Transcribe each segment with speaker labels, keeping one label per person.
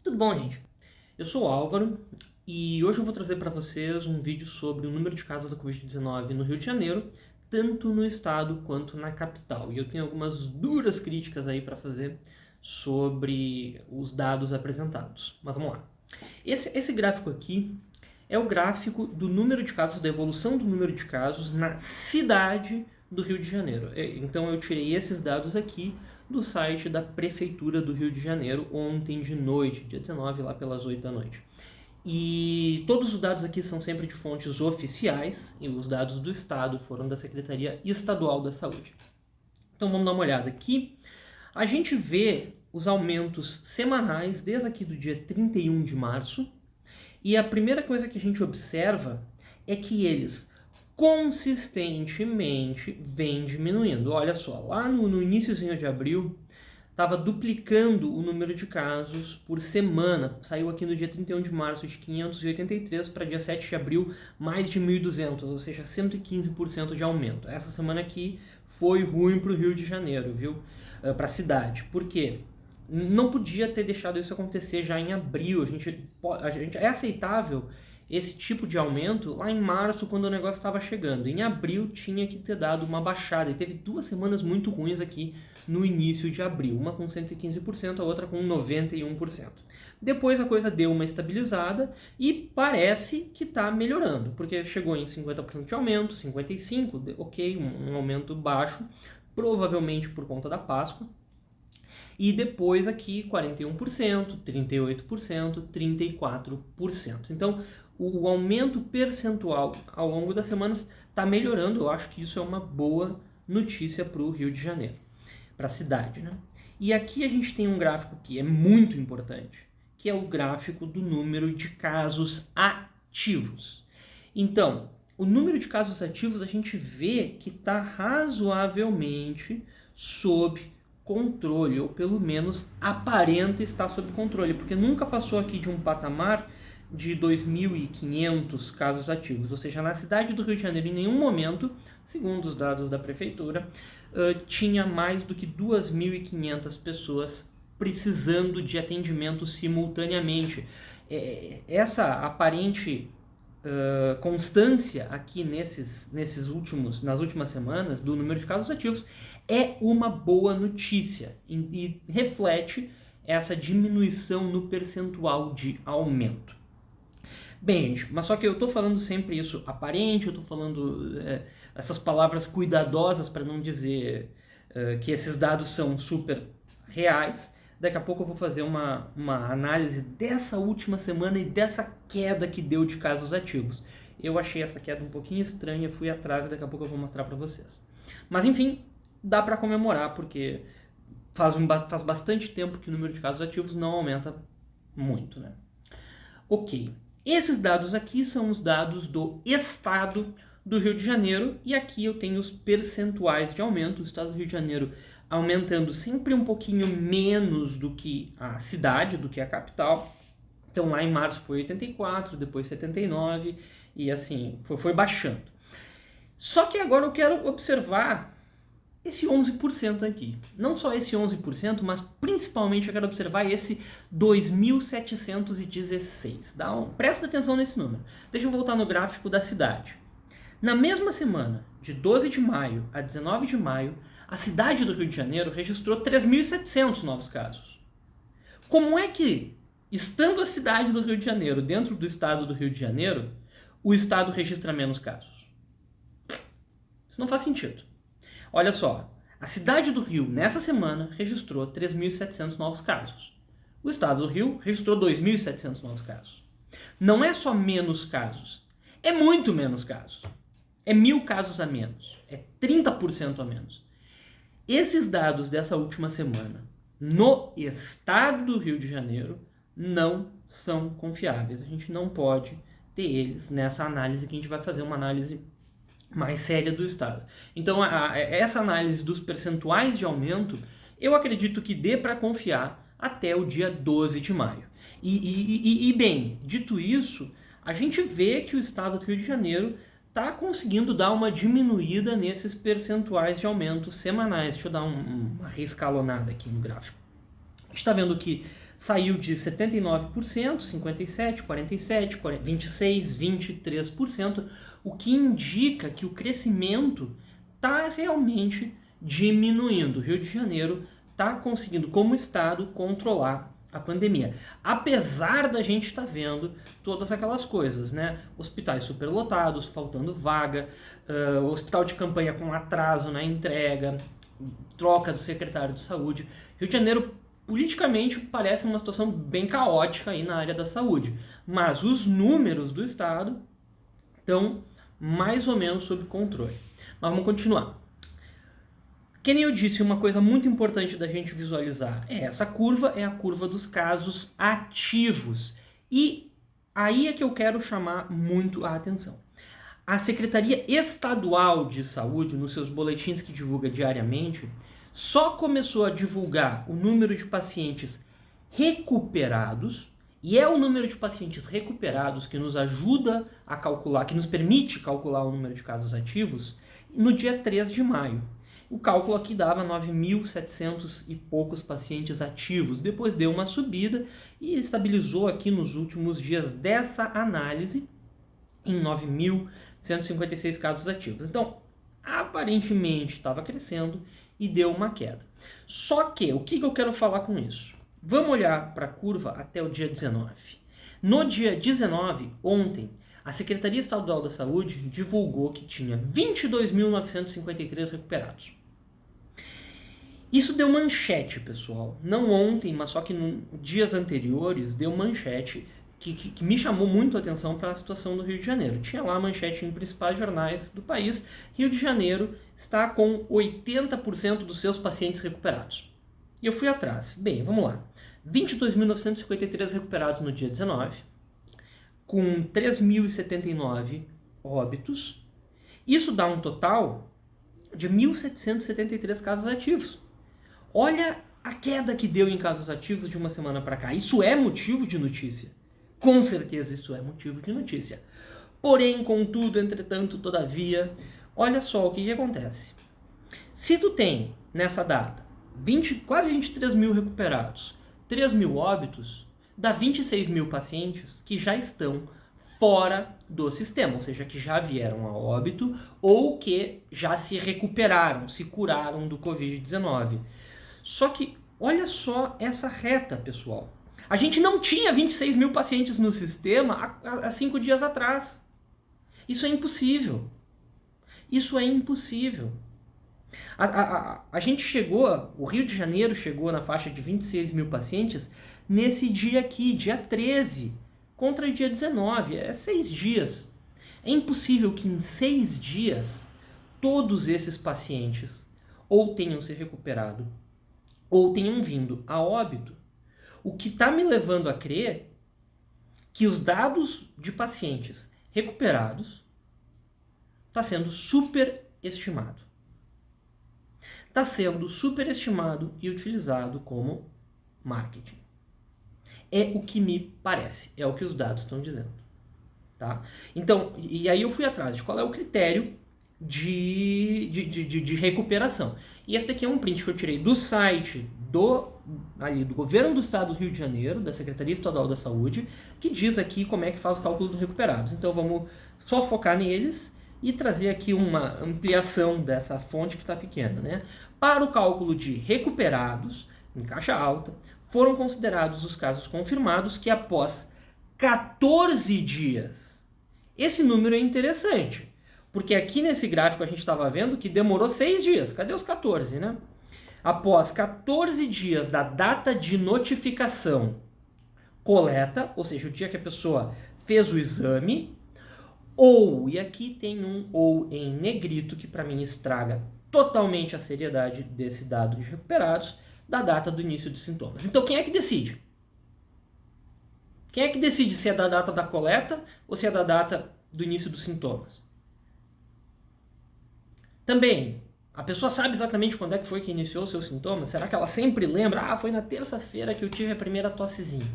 Speaker 1: Tudo bom, gente? Eu sou o Álvaro e hoje eu vou trazer para vocês um vídeo sobre o número de casos da Covid-19 no Rio de Janeiro, tanto no estado quanto na capital. E eu tenho algumas duras críticas aí para fazer sobre os dados apresentados. Mas vamos lá. Esse gráfico aqui é o gráfico do número de casos, da evolução do número de casos na cidade do Rio de Janeiro. Então eu tirei esses dados aqui do site da Prefeitura do Rio de Janeiro ontem de noite, dia 19, lá pelas 8 da noite. E todos os dados aqui são sempre de fontes oficiais, e os dados do Estado foram da Secretaria Estadual da Saúde. Então vamos dar uma olhada aqui. A gente vê os aumentos semanais desde aqui do dia 31 de março, e a primeira coisa que a gente observa é que eles consistentemente vêm diminuindo. Olha só, lá no iníciozinho de abril, estava duplicando o número de casos por semana. Saiu aqui no dia 31 de março de 583 para dia 7 de abril, mais de 1.200, ou seja, 115% de aumento. Essa semana aqui foi ruim para o Rio de Janeiro, viu? Para a cidade. Por quê? Não podia ter deixado isso acontecer já em abril. A gente é aceitável esse tipo de aumento lá em março, quando o negócio estava chegando. Em abril tinha que ter dado uma baixada. E teve 2 semanas muito ruins aqui no início de abril. Uma com 115%, a outra com 91%. Depois a coisa deu uma estabilizada e parece que está melhorando. Porque chegou em 50% de aumento, 55%, ok, um aumento baixo. Provavelmente por conta da Páscoa. E depois aqui 41%, 38%, 34%. Então, o aumento percentual ao longo das semanas está melhorando. Eu acho que isso é uma boa notícia para o Rio de Janeiro, para a cidade, né? E aqui a gente tem um gráfico que é muito importante, que é o gráfico do número de casos ativos. Então, o número de casos ativos a gente vê que está razoavelmente sob controle, ou pelo menos aparenta estar sob controle, porque nunca passou aqui de um patamar de 2.500 casos ativos, ou seja, na cidade do Rio de Janeiro em nenhum momento, segundo os dados da prefeitura, tinha mais do que 2.500 pessoas precisando de atendimento simultaneamente. Essa aparente constância aqui nas últimas semanas do número de casos ativos é uma boa notícia e reflete essa diminuição no percentual de aumento. Bem, gente, mas só que eu estou falando sempre isso aparente, eu estou falando essas palavras cuidadosas para não dizer que esses dados são super reais. Daqui a pouco eu vou fazer uma análise dessa última semana e dessa queda que deu de casos ativos. Eu achei essa queda um pouquinho estranha, fui atrás e daqui a pouco eu vou mostrar para vocês. Mas enfim, dá para comemorar, porque faz bastante tempo que o número de casos ativos não aumenta muito, né? Ok, esses dados aqui são os dados do estado do Rio de Janeiro, e aqui eu tenho os percentuais de aumento. O estado do Rio de Janeiro aumentando sempre um pouquinho menos do que a cidade, do que a capital. Então lá em março foi 84, depois 79, e assim, foi baixando. Só que agora eu quero observar esse 11% aqui. Não só esse 11%, mas principalmente eu quero observar esse 2.716. Presta atenção nesse número. Deixa eu voltar no gráfico da cidade. Na mesma semana, de 12 de maio a 19 de maio, a cidade do Rio de Janeiro registrou 3.700 novos casos. Como é que, estando a cidade do Rio de Janeiro dentro do estado do Rio de Janeiro, o estado registra menos casos? Isso não faz sentido. Olha só, a cidade do Rio, nessa semana, registrou 3.700 novos casos. O estado do Rio registrou 2.700 novos casos. Não é só menos casos, é muito menos casos. É 1.000 casos a menos, é 30% a menos. Esses dados dessa última semana, no estado do Rio de Janeiro, não são confiáveis. A gente não pode ter eles nessa análise, que a gente vai fazer uma análise mais séria do estado. Então, essa análise dos percentuais de aumento, eu acredito que dê para confiar até o dia 12 de maio. E bem, dito isso, a gente vê que o estado do Rio de Janeiro está conseguindo dar uma diminuída nesses percentuais de aumento semanais. Deixa eu dar uma reescalonada aqui no gráfico. A gente está vendo que saiu de 79%, 57%, 47%, 26%, 23%, o que indica que o crescimento está realmente diminuindo. O Rio de Janeiro está conseguindo, como estado, controlar a pandemia. Apesar da gente estar vendo todas aquelas coisas, né? Hospitais superlotados, faltando vaga, hospital de campanha com atraso na entrega, troca do secretário de saúde. Rio de Janeiro, politicamente, parece uma situação bem caótica aí na área da saúde. Mas os números do estado estão mais ou menos sob controle. Mas vamos continuar. Que nem eu disse, uma coisa muito importante da gente visualizar essa curva é a curva dos casos ativos. E aí é que eu quero chamar muito a atenção. A Secretaria Estadual de Saúde, nos seus boletins que divulga diariamente, só começou a divulgar o número de pacientes recuperados, e é o número de pacientes recuperados que nos ajuda a calcular, que nos permite calcular o número de casos ativos, no dia 3 de maio. O cálculo aqui dava 9.700 e poucos pacientes ativos. Depois deu uma subida e estabilizou aqui nos últimos dias dessa análise em 9.156 casos ativos. Então, aparentemente estava crescendo e deu uma queda. Só que, o que eu quero falar com isso? Vamos olhar para a curva até o dia 19. No dia 19, ontem, a Secretaria Estadual da Saúde divulgou que tinha 22.953 recuperados. Isso deu manchete, pessoal. Não ontem, mas só que dias anteriores deu manchete que me chamou muito a atenção para a situação do Rio de Janeiro. Tinha lá a manchete em principais jornais do país. Rio de Janeiro está com 80% dos seus pacientes recuperados. E eu fui atrás. Bem, vamos lá. 22.953 recuperados no dia 19, com 3.079 óbitos. Isso dá um total de 1.773 casos ativos. Olha a queda que deu em casos ativos de uma semana para cá. Isso é motivo de notícia. Com certeza isso é motivo de notícia. Porém, contudo, entretanto, todavia, olha só o que acontece. Se tu tem, nessa data, quase 23 mil recuperados, 3 mil óbitos, dá 26 mil pacientes que já estão fora do sistema, ou seja, que já vieram a óbito ou que já se recuperaram, se curaram do Covid-19. Só que, olha só essa reta, pessoal. A gente não tinha 26 mil pacientes no sistema há 5 dias atrás. Isso é impossível. Isso é impossível. A gente chegou, o Rio de Janeiro chegou na faixa de 26 mil pacientes nesse dia aqui, dia 13, contra dia 19, é 6 dias. É impossível que em 6 dias todos esses pacientes ou tenham se recuperado ou tenham vindo a óbito. O que está me levando a crer que os dados de pacientes recuperados está sendo superestimado. Está sendo superestimado e utilizado como marketing. É o que me parece, é o que os dados estão dizendo. Tá? Então, e aí eu fui atrás de qual é o critério de recuperação. E esse daqui é um print que eu tirei do site do governo do estado do Rio de Janeiro, da Secretaria Estadual da Saúde, que diz aqui como é que faz o cálculo dos recuperados. Então vamos só focar neles e trazer aqui uma ampliação dessa fonte que está pequena, né? Para o cálculo de recuperados, em caixa alta, foram considerados os casos confirmados que após 14 dias. Esse número é interessante, porque aqui nesse gráfico a gente estava vendo que demorou 6 dias. Cadê os 14, né? Após 14 dias da data de notificação coleta, ou seja, o dia que a pessoa fez o exame, ou, e aqui tem um ou em negrito que para mim estraga totalmente a seriedade desse dado de recuperados, da data do início de sintomas. Então quem é que decide? Quem é que decide se é da data da coleta ou se é da data do início dos sintomas? Também, a pessoa sabe exatamente quando é que foi que iniciou os seus sintomas? Será que ela sempre lembra? Ah, foi na terça-feira que eu tive a primeira tossezinha.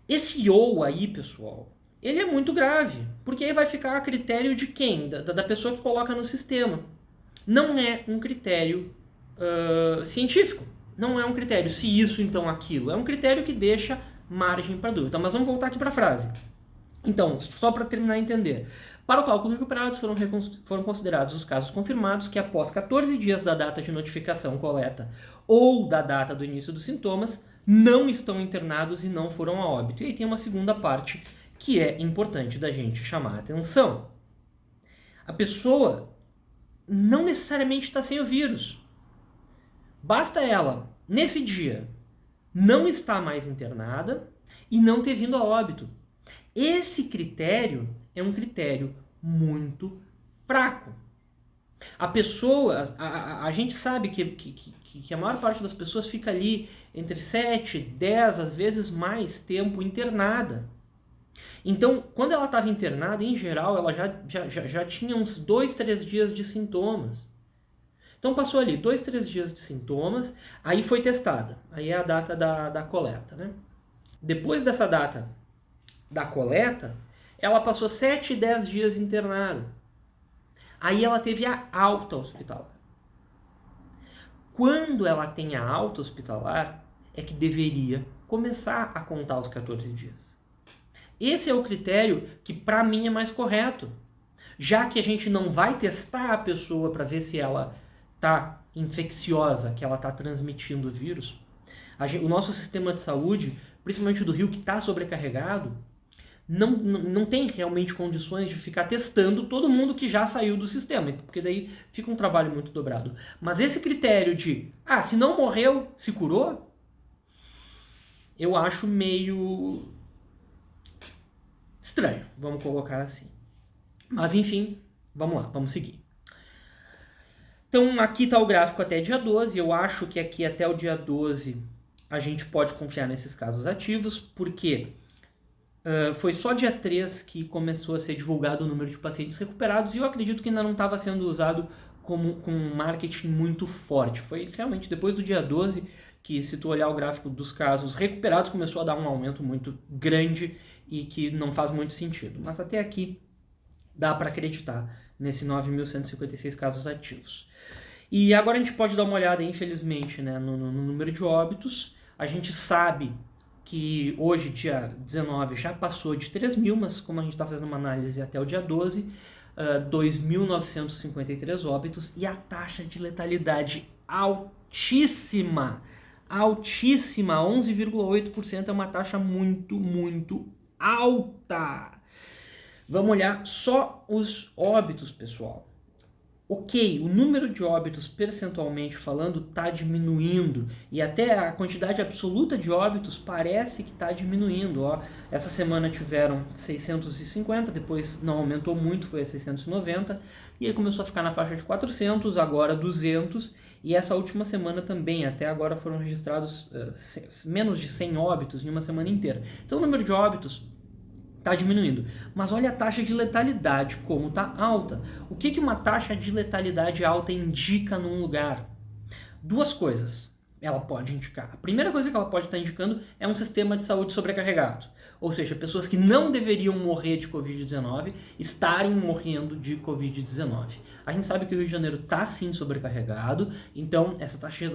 Speaker 1: Esse ou aí, pessoal, ele é muito grave, porque aí vai ficar a critério de quem? Da pessoa que coloca no sistema. Não é um critério científico. Não é um critério se isso, então aquilo. É um critério que deixa margem para dúvida. Mas vamos voltar aqui para a frase. Então, só para terminar de entender. Para o cálculo recuperados, foram considerados os casos confirmados que após 14 dias da data de notificação coleta ou da data do início dos sintomas, não estão internados e não foram a óbito. E aí tem uma segunda parte que é importante da gente chamar a atenção. A pessoa não necessariamente está sem o vírus. Basta ela, nesse dia, não estar mais internada e não ter vindo a óbito. Esse critério é um critério muito fraco. A pessoa, a gente sabe que a maior parte das pessoas fica ali entre 7, 10, às vezes mais tempo internada. Então, quando ela estava internada, em geral, ela já tinha uns 2, 3 dias de sintomas. Então, passou ali 2, 3 dias de sintomas, aí foi testada. Aí é a data da coleta, né? Depois dessa data da coleta, ela passou 7, 10 dias internada. Aí ela teve a alta hospitalar. Quando ela tem a alta hospitalar, é que deveria começar a contar os 14 dias. Esse é o critério que, para mim, é mais correto. Já que a gente não vai testar a pessoa para ver se ela está infecciosa, que ela está transmitindo o vírus, o nosso sistema de saúde, principalmente o do Rio, que está sobrecarregado, não tem realmente condições de ficar testando todo mundo que já saiu do sistema, porque daí fica um trabalho muito dobrado. Mas esse critério de, se não morreu, se curou, eu acho meio estranho, vamos colocar assim. Mas enfim, vamos lá, vamos seguir. Então aqui está o gráfico até dia 12, eu acho que aqui até o dia 12 a gente pode confiar nesses casos ativos, porque foi só dia 3 que começou a ser divulgado o número de pacientes recuperados e eu acredito que ainda não estava sendo usado com um marketing muito forte. Foi realmente depois do dia 12 que, se tu olhar o gráfico dos casos recuperados, começou a dar um aumento muito grande e que não faz muito sentido. Mas até aqui dá para acreditar nesse 9.156 casos ativos. E agora a gente pode dar uma olhada, infelizmente, né, no número de óbitos. A gente sabe que hoje, dia 19, já passou de 3 mil, mas como a gente está fazendo uma análise até o dia 12, 2.953 óbitos e a taxa de letalidade altíssima, 11,8% é uma taxa muito, muito alta. Vamos olhar só os óbitos, pessoal. Ok, o número de óbitos percentualmente falando está diminuindo e até a quantidade absoluta de óbitos parece que está diminuindo. Essa semana tiveram 650, depois não aumentou muito, foi a 690 e aí começou a ficar na faixa de 400, agora 200 e essa última semana também, até agora foram registrados menos de 100 óbitos em uma semana inteira. Então o número de óbitos está diminuindo. Mas olha a taxa de letalidade, como está alta. O que uma taxa de letalidade alta indica num lugar? Duas coisas ela pode indicar. A primeira coisa que ela pode estar indicando é um sistema de saúde sobrecarregado. Ou seja, pessoas que não deveriam morrer de Covid-19 estarem morrendo de Covid-19. A gente sabe que o Rio de Janeiro está sim sobrecarregado, então essa taxa de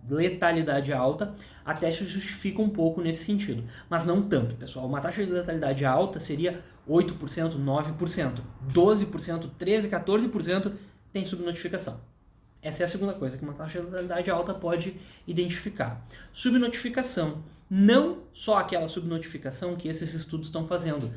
Speaker 1: letalidade alta até se justifica um pouco nesse sentido. Mas não tanto, pessoal. Uma taxa de letalidade alta seria 8%, 9%, 12%, 13%, 14% tem subnotificação. Essa é a segunda coisa que uma taxa de letalidade alta pode identificar. Subnotificação. Não só aquela subnotificação que esses estudos estão fazendo.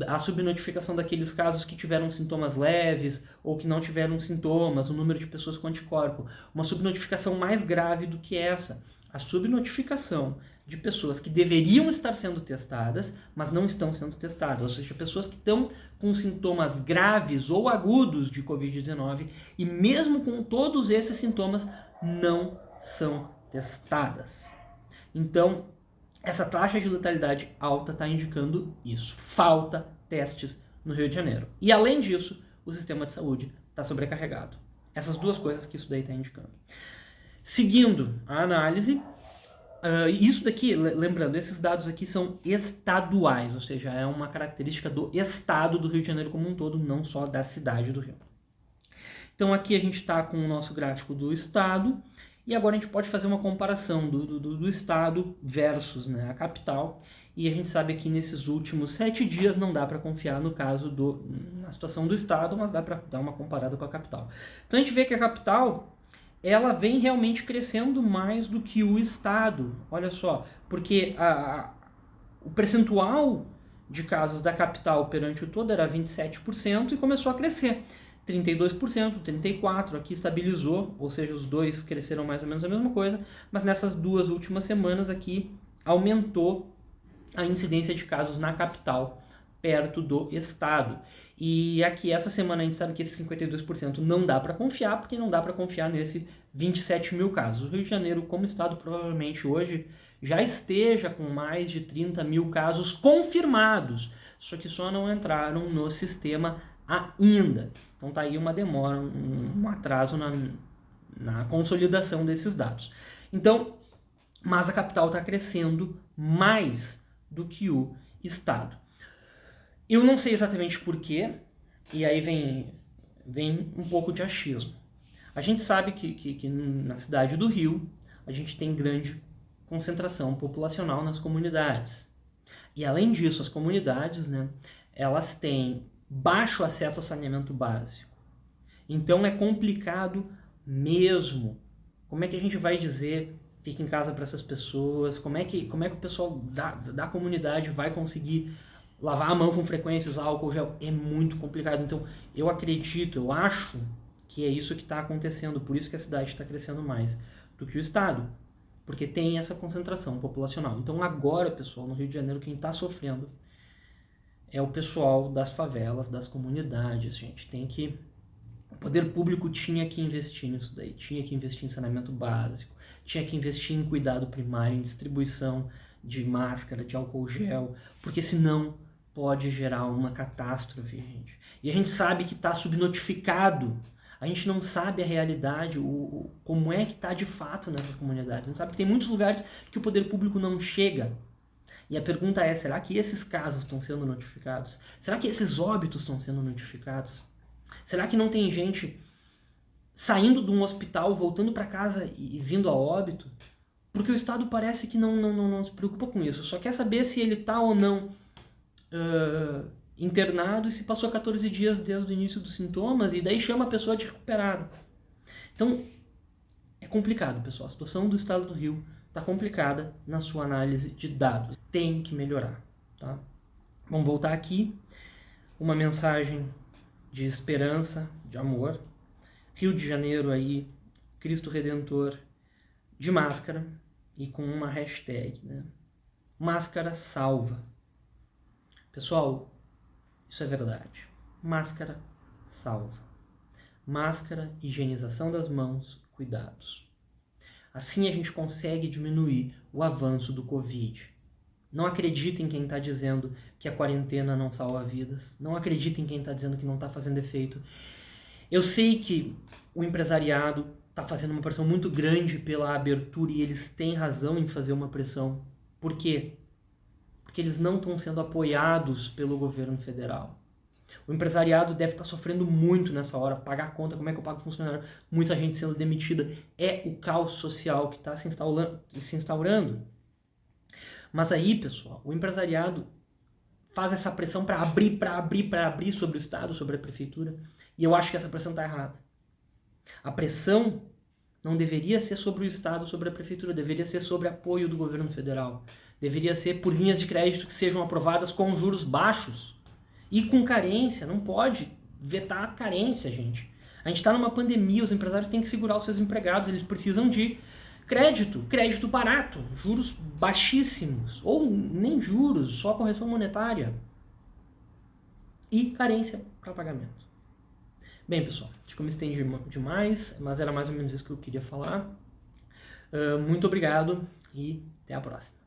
Speaker 1: A subnotificação daqueles casos que tiveram sintomas leves ou que não tiveram sintomas, o número de pessoas com anticorpo. Uma subnotificação mais grave do que essa. A subnotificação de pessoas que deveriam estar sendo testadas, mas não estão sendo testadas. Ou seja, pessoas que estão com sintomas graves ou agudos de Covid-19 e mesmo com todos esses sintomas não são testadas. Então, essa taxa de letalidade alta está indicando isso. Falta testes no Rio de Janeiro. E além disso, o sistema de saúde está sobrecarregado. Essas duas coisas que isso daí está indicando. Seguindo a análise, isso daqui, lembrando, esses dados aqui são estaduais, ou seja, é uma característica do estado do Rio de Janeiro como um todo, não só da cidade do Rio. Então aqui a gente está com o nosso gráfico do estado E agora a gente pode fazer uma comparação do estado versus, né, a capital. E a gente sabe que nesses últimos 7 dias não dá para confiar no caso na situação do estado, mas dá para dar uma comparada com a capital. Então a gente vê que a capital ela vem realmente crescendo mais do que o estado. Olha só, porque o percentual de casos da capital perante o todo era 27% e começou a crescer. 32%, 34%, aqui estabilizou, ou seja, os dois cresceram mais ou menos a mesma coisa, mas nessas 2 últimas semanas aqui aumentou a incidência de casos na capital, perto do estado. E aqui essa semana a gente sabe que esse 52% não dá para confiar, porque não dá para confiar nesse 27 mil casos. O Rio de Janeiro, como estado, provavelmente hoje já esteja com mais de 30 mil casos confirmados, só que só não entraram no sistema ainda. Então tá aí uma demora, um atraso na consolidação desses dados. Então, mas a capital está crescendo mais do que o estado. Eu não sei exatamente porquê, e aí vem um pouco de achismo. A gente sabe que na cidade do Rio a gente tem grande concentração populacional nas comunidades. E além disso, as comunidades, né, elas têm baixo acesso ao saneamento básico. Então é complicado mesmo. Como é que a gente vai dizer fica em casa para essas pessoas? Como é que o pessoal da comunidade vai conseguir lavar a mão com frequência, usar álcool gel? É muito complicado. Então eu acredito, eu acho que é isso que está acontecendo. Por isso que a cidade está crescendo mais do que o estado. Porque tem essa concentração populacional. Então agora, pessoal, no Rio de Janeiro, quem está sofrendo é o pessoal das favelas, das comunidades, gente. O poder público tinha que investir nisso daí, tinha que investir em saneamento básico, tinha que investir em cuidado primário, em distribuição de máscara, de álcool gel, porque senão pode gerar uma catástrofe, gente. E a gente sabe que está subnotificado. A gente não sabe a realidade, como é que está de fato nessas comunidades. A gente sabe que tem muitos lugares que o poder público não chega. E a pergunta é, será que esses casos estão sendo notificados? Será que esses óbitos estão sendo notificados? Será que não tem gente saindo de um hospital, voltando para casa e vindo a óbito? Porque o Estado parece que não se preocupa com isso. Só quer saber se ele está ou não internado e se passou 14 dias desde o início dos sintomas e daí chama a pessoa de recuperada. Então, é complicado, pessoal. A situação do Estado do Rio está complicada na sua análise de dados. Tem que melhorar, tá? Vamos voltar aqui. Uma mensagem de esperança, de amor. Rio de Janeiro aí, Cristo Redentor, de máscara e com uma hashtag, né? Máscara salva. Pessoal, isso é verdade. Máscara salva. Máscara, higienização das mãos, cuidados. Assim a gente consegue diminuir o avanço do Covid. Não acreditem em quem está dizendo que a quarentena não salva vidas. Não acreditem em quem está dizendo que não está fazendo efeito. Eu sei que o empresariado está fazendo uma pressão muito grande pela abertura e eles têm razão em fazer uma pressão. Por quê? Porque eles não estão sendo apoiados pelo governo federal. O empresariado deve estar sofrendo muito nessa hora, pagar a conta, como é que eu pago o funcionário? Muita gente sendo demitida. É o caos social que está se instaurando. Mas aí, pessoal, o empresariado faz essa pressão para abrir sobre o Estado, sobre a prefeitura. E eu acho que essa pressão está errada. A pressão não deveria ser sobre o Estado, sobre a prefeitura, deveria ser sobre apoio do governo federal. Deveria ser por linhas de crédito que sejam aprovadas com juros baixos e com carência. Não pode vetar a carência, gente. A gente está numa pandemia, os empresários têm que segurar os seus empregados, eles precisam de crédito barato, juros baixíssimos, ou nem juros, só correção monetária e carência para pagamento. Bem, pessoal, acho que eu me estendi demais, mas era mais ou menos isso que eu queria falar. Muito obrigado e até a próxima.